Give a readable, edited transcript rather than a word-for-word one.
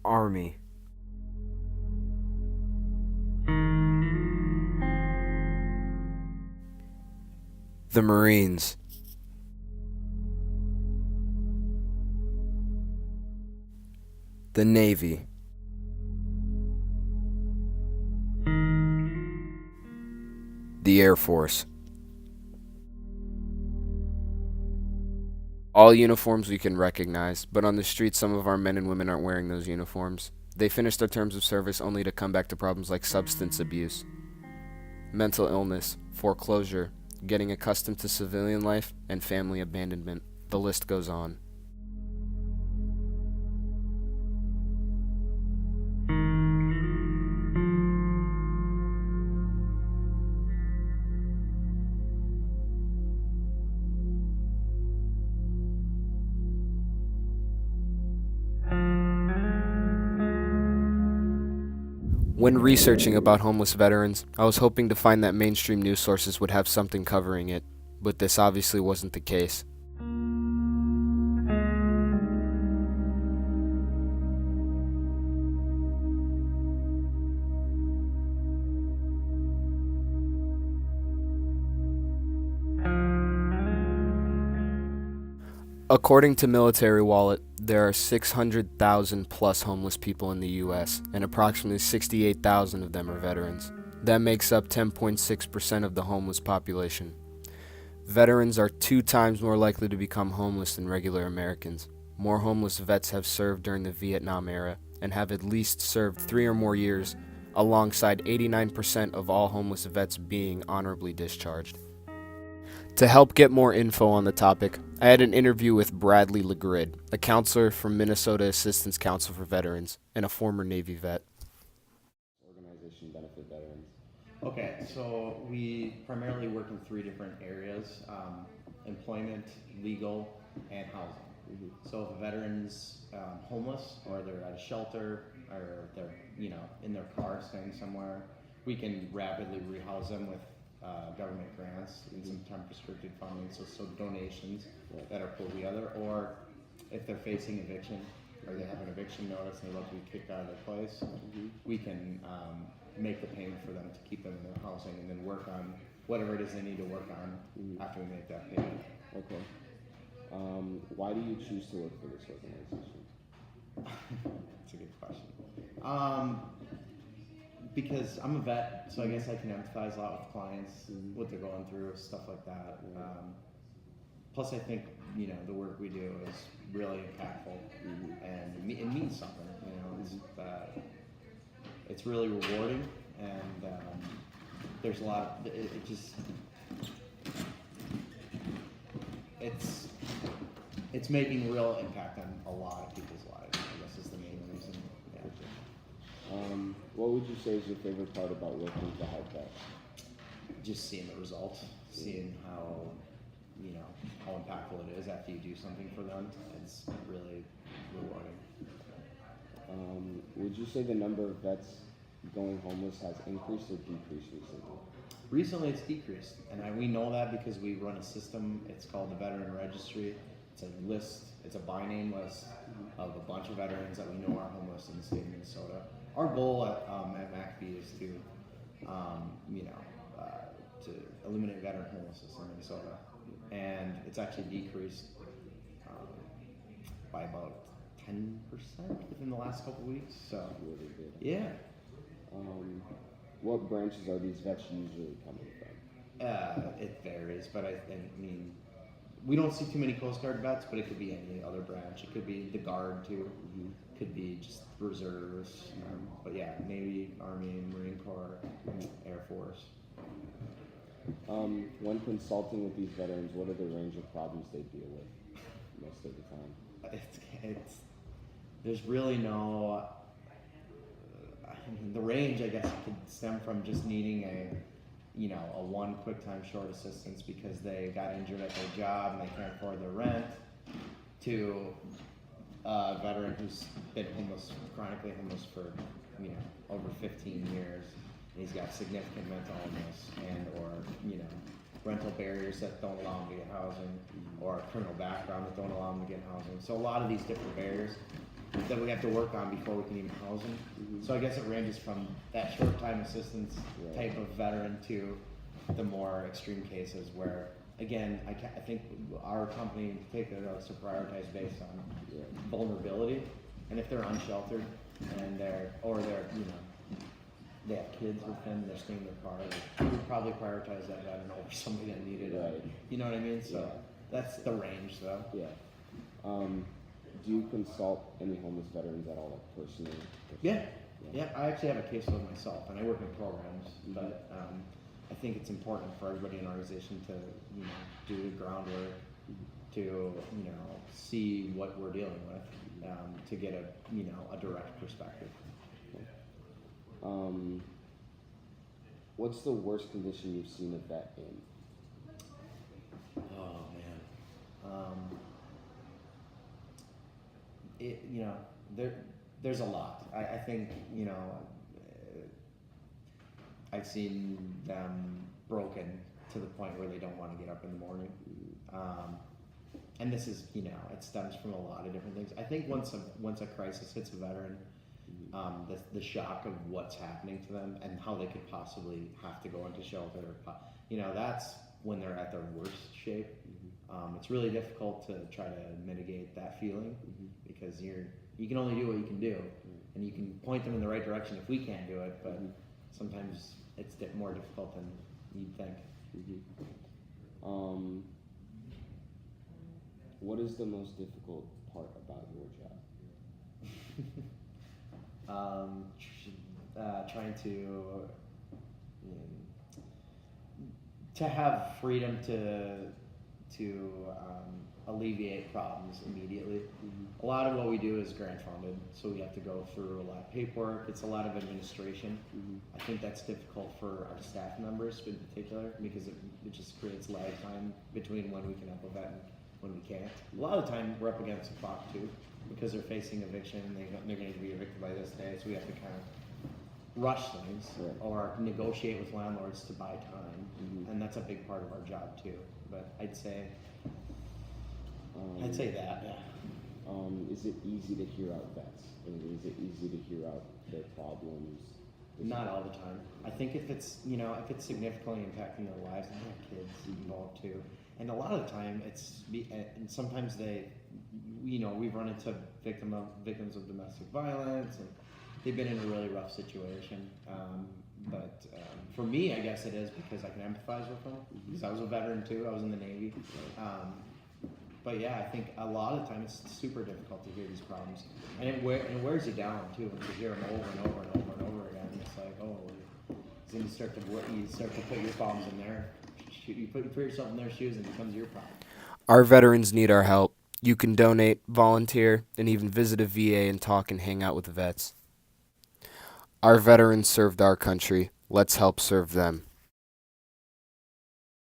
Army. The Marines. The Navy. The Air Force. All uniforms we can recognize, but on the street some of our men and women aren't wearing those uniforms. They finish their terms of service only to come back to problems like substance abuse, mental illness, foreclosure, getting accustomed to civilian life, and family abandonment. The list goes on. When researching about homeless veterans, I was hoping to find that mainstream news sources would have something covering it, but this obviously wasn't the case. According to Military Wallet, there are 600,000 plus homeless people in the US, and approximately 68,000 of them are veterans. That makes up 10.6% of the homeless population. Veterans are 2 times more likely to become homeless than regular Americans. More homeless vets have served during the Vietnam era and have at least served 3 or more years, alongside 89% of all homeless vets being honorably discharged. To help get more info on the topic, I had an interview with Bradley LeGrid, a counselor from Minnesota Assistance Council for Veterans and a former Navy vet. Organization benefit veterans. Okay, so we primarily work in 3 different areas, employment, legal, and housing. So if a veteran's homeless, or they're at a shelter, or they're in their car staying somewhere, we can rapidly rehouse them with government grants and some time restricted funding, so donations that are pulled together. Or if they're facing eviction, or they have an eviction notice and they're about to be kicked out of their place, we can make the payment for them to keep them in their housing, and then work on whatever it is they need to work on after we make that payment. Okay. Why do you choose to work for this organization? That's a good question. Because I'm a vet, so I guess I can empathize a lot with clients, what they're going through, stuff like that. Plus, I think the work we do is really impactful, and it means something. It's really rewarding, and there's a lot of it's making real impact on a lot of people's lives. I guess is the main reason. Yeah. What would you say is your favorite part about working to help vets? Just seeing the results, seeing how impactful it is after you do something for them. It's really rewarding. Would you say the number of vets going homeless has increased or decreased recently? Recently, it's decreased, and we know that because we run a system. It's called the Veteran Registry. It's a list. It's a by name list of a bunch of veterans that we know are homeless in the state of Minnesota. Our goal at MACB is to to eliminate veteran homelessness in Minnesota, and it's actually decreased by about 10% within the last couple weeks. So Really good. yeah. What branches are these vets usually coming from? It varies, but I mean, we don't see too many Coast Guard vets, but it could be any other branch. It could be the Guard too. Could be just reserves. But yeah, Navy, Army, Marine Corps, Air Force. When consulting with these veterans, what are the range of problems they deal with most of the time? It's there's really no. The range, I guess, could stem from just needing a one quick time short assistance because they got injured at their job and they can't afford their rent, to a veteran who's been chronically homeless for over 15 years. And he's got significant mental illness or rental barriers that don't allow him to get housing, or a criminal background that don't allow him to get housing. So a lot of these different barriers that we have to work on before we can even house them. So I guess it ranges from that short time assistance Right. type of veteran to the more extreme cases where, again, I think our company in particular likes to prioritize based on Yeah. vulnerability, and if they're unsheltered and they're you know, they have kids with them, they're staying in their car, we would probably prioritize that veteran over somebody that needed it. Right. You know what I mean? So Yeah. that's the range, though. Yeah. Do you consult any homeless veterans at all, like personally? Yeah. Yeah, I actually have a caseload myself, and I work in programs, but I think it's important for everybody in our organization to, you know, do the groundwork, to, you know, see what we're dealing with, to get a, you know, a direct perspective. What's the worst condition you've seen a vet in? Oh man, you know, there's a lot. I think, you know, I've seen them broken to the point where they don't want to get up in the morning. And this is, you know, it stems from a lot of different things. I think once a crisis hits a veteran, the shock of what's happening to them and how they could possibly have to go into shelter, you know, that's when they're at their worst shape. It's really difficult to try to mitigate that feeling because you can only do what you can do, and you can point them in the right direction if we can't do it, but sometimes it's more difficult than you'd think. What is the most difficult part about your job? Trying to have freedom to alleviate problems immediately. A lot of what we do is grant funded, so we have to go through a lot of paperwork. It's a lot of administration. I think that's difficult for our staff members in particular because it just creates lag time between when we can help a vet and when we can't. A lot of the time we're up against the clock too because they're facing eviction and they're going to be evicted by this day, so we have to kind of rush things or negotiate with landlords to buy time, and that's a big part of our job too. But I'd say that, yeah. Is it easy to hear out vets? Is it easy to hear out their problems? Not all the time. I think if it's significantly impacting their lives, and they have kids involved too, and a lot of the time and sometimes we've run into victims of domestic violence, and they've been in a really rough situation. But for me, I guess it is because I can empathize with them because I was a veteran too. I was in the Navy. But yeah, I think a lot of the time it's super difficult to hear these problems, and it wears you down too when you hear them over and over and over and over again. It's like, oh, then you start to put your problems in there. You put yourself in their shoes, and it becomes your problem. Our veterans need our help. You can donate, volunteer, and even visit a VA and talk and hang out with the vets. Our veterans served our country. Let's help serve them.